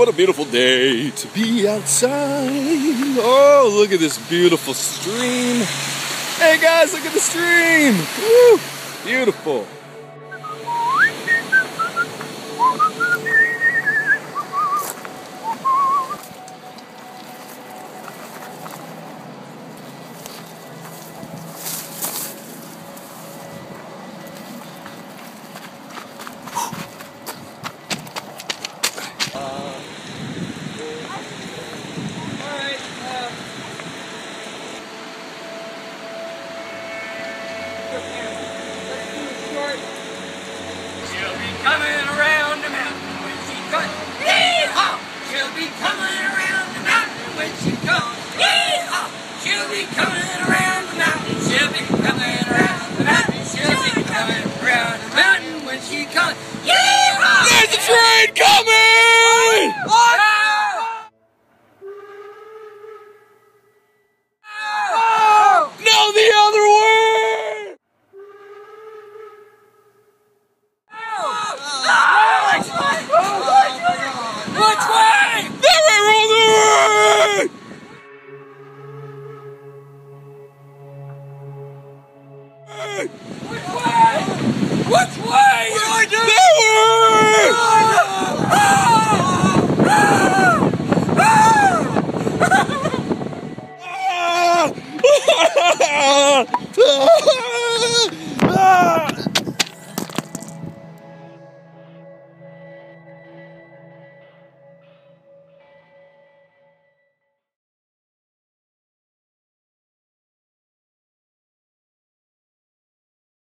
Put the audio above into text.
what a beautiful day to be outside. Oh, look at this beautiful stream. Hey guys, look at the stream. Woo, beautiful. She'll be coming around the mountain when she comes. Yee-haw! She'll be coming around the mountain when she comes. Yee-haw! She'll be coming around the mountain. She'll be coming around the mountain. She'll be coming around the mountain when she comes. Yee-haw! There's a train coming! What? No, the other way! Which way? They're on the way!